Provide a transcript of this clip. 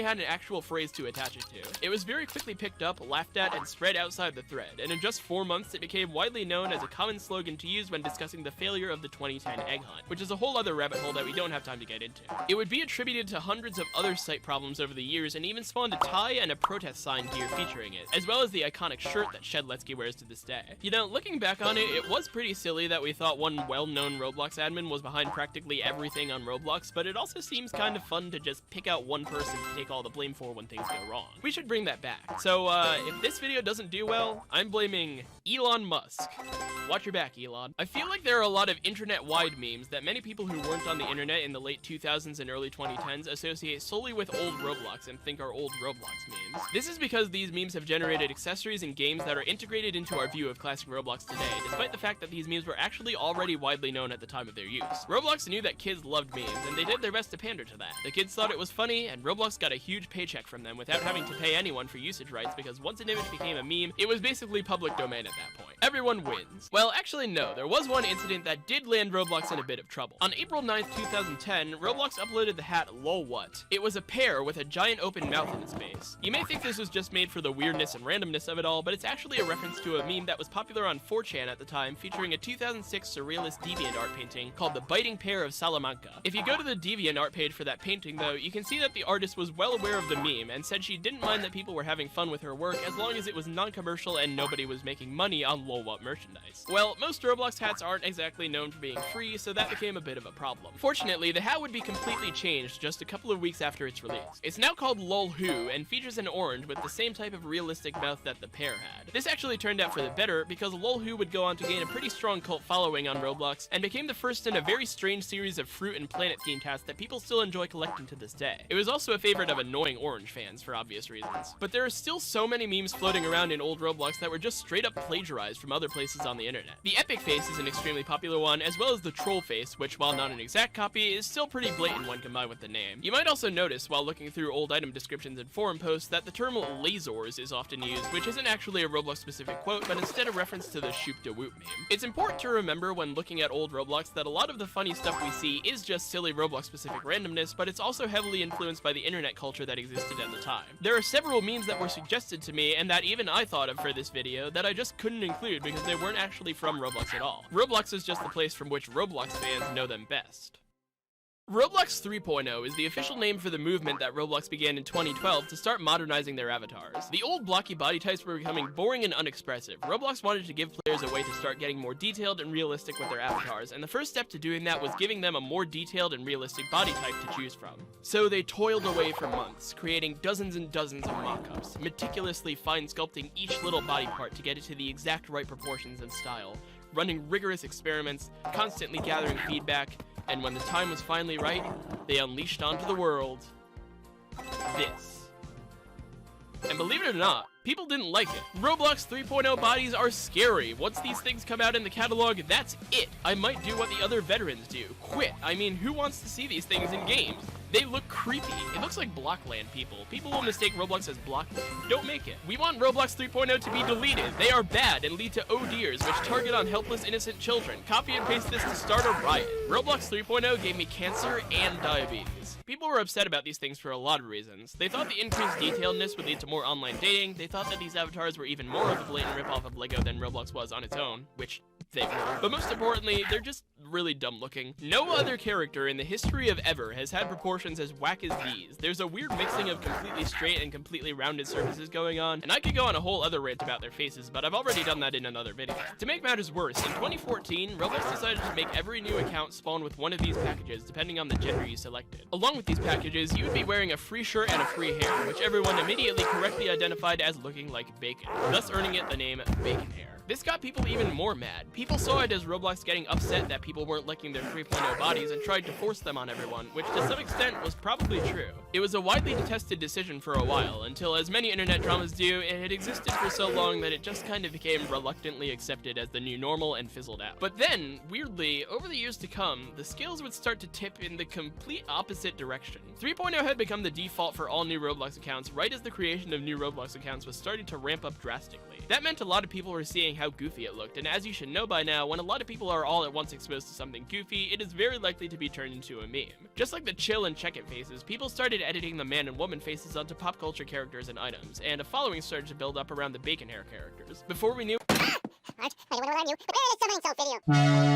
had an actual phrase to attach it to. It was very quickly picked up, laughed at, and spread outside the thread, and in just 4 months it became widely known as a common slogan to use when discussing the failure of the 2010 egg hunt, which is a whole other rabbit hole that we don't have time to get into. It would be attributed to hundreds of other site problems over the years, and even spawned a tie and a protest sign gear featuring it, as well as the iconic shirt that Shedletsky wears to this day. You know, looking back on it, it was pretty silly that we thought one well-known Roblox admin was behind practically everything on Roblox, but it also seems kind of fun to just pick out one person to take all the blame for when things go wrong. We should bring that back. So, if this video doesn't do well, I'm blaming Elon Musk. Watch your back, Elon. I feel like there are a lot of internet-wide memes that many people who weren't on the internet in the late 2000s and early 2010s associate solely with old Roblox and think are old Roblox memes. This is because these memes have generated accessories and games that are integrated into our view of classic Roblox today, despite the fact that these memes were actually already widely known at the time of their use. Roblox knew that kids loved memes, and they did their best to pander to that. The kids thought it was funny, and Roblox got a huge paycheck from them without having to pay anyone for usage rights, because once an image became a meme, it was basically public domain at that point. Everyone wins. Well, actually no, there was one incident that did land Roblox in a bit of trouble. On April 9th, 2010, Roblox uploaded the hat lol what. It was a pear with a giant open mouth in its face. You may think this was just made for the weirdness and randomness of it all, but it's actually a reference to a meme that was popular on 4chan at the time, featuring a 2006 surrealist DeviantArt painting called the Biting Pear of Salamanca. If you go to the DeviantArt page for that painting though, you can see that the artist was well aware of the meme and said she didn't mind that people were having fun with her work as long as it was non-commercial and nobody was making money on lol what merchandise. Well, most Roblox hats aren't exactly known for being free, so that became a bit of a problem. Fortunately, the hat would be completely changed just a couple of weeks after its release. It's now called lol who and features an orange with the same type of realistic mouth that the pear had. This actually turned out for the better because lol who would go on to gain a pretty strong cult following on Roblox and became the first in a very strange series of fruit and planet themed hats that people still enjoy collecting to this day. It was also a favorite of annoying orange fans for obvious reasons. But there are still so many memes floating around in old Roblox that were just straight up plagiarized from other places on the internet. The epic face is an extremely popular one, as well as the troll face, which while not an exact copy, is still pretty blatant when combined with the name. You might also notice while looking through old item descriptions and forum posts that the term lasers is often used, which isn't actually a Roblox specific quote, but instead a reference to the Shoop de Woop meme. It's important to remember when looking at old Roblox that a lot of the funny stuff we see is just silly Roblox specific randomness, but it's also heavily influenced by the internet culture that existed at the time. There are several memes that were suggested to me and that even I thought of for this video that I just couldn't include because they weren't actually from Roblox at all. Roblox is just the place from which Roblox fans know them best. Roblox 3.0 is the official name for the movement that Roblox began in 2012 to start modernizing their avatars. The old blocky body types were becoming boring and unexpressive. Roblox wanted to give players a way to start getting more detailed and realistic with their avatars, and the first step to doing that was giving them a more detailed and realistic body type to choose from. So they toiled away for months, creating dozens and dozens of mock-ups, meticulously fine sculpting each little body part to get it to the exact right proportions and style, running rigorous experiments, constantly gathering feedback, and when the time was finally right, they unleashed onto the world this. And believe it or not, people didn't like it. Roblox 3.0 bodies are scary. Once these things come out in the catalog, that's it. I might do what the other veterans do. Quit. I mean, who wants to see these things in games? They look creepy. It looks like Blockland people. People will mistake Roblox as Blockland. Don't make it. We want Roblox 3.0 to be deleted. They are bad and lead to ODers, which target on helpless innocent children. Copy and paste this to start a riot. Roblox 3.0 gave me cancer and diabetes. People were upset about these things for a lot of reasons. They thought the increased detailedness would lead to more online dating. They thought that these avatars were even more of a blatant ripoff of Lego than Roblox was on its own, which they were. But most importantly, they're just really dumb looking. No other character in the history of ever has had proportions as whack as these. There's a weird mixing of completely straight and completely rounded surfaces going on, and I could go on a whole other rant about their faces, but I've already done that in another video. To make matters worse, in 2014, Roblox decided to make every new account spawn with one of these packages, depending on the gender you selected. Along with these packages, you would be wearing a free shirt and a free hair, which everyone immediately correctly identified as looking like bacon, thus earning it the name Bacon Hair. This got people even more mad. People saw it as Roblox getting upset that people weren't liking their 3.0 bodies and tried to force them on everyone, which to some extent was probably true. It was a widely detested decision for a while, until as many internet dramas do, it had existed for so long that it just kind of became reluctantly accepted as the new normal and fizzled out. But then, weirdly, over the years to come, the scales would start to tip in the complete opposite direction. 3.0 had become the default for all new Roblox accounts right as the creation of new Roblox accounts was starting to ramp up drastically. That meant a lot of people were seeing how goofy it looked, and as you should know by now, when a lot of people are all at once exposed surface to something goofy, it is very likely to be turned into a meme. Just like the chill and check-it faces, people started editing the man and woman faces onto pop culture characters and items, and a following started to build up around the bacon hair characters. Before we knew— Alright, I don't want to alarm you, but there is something so video.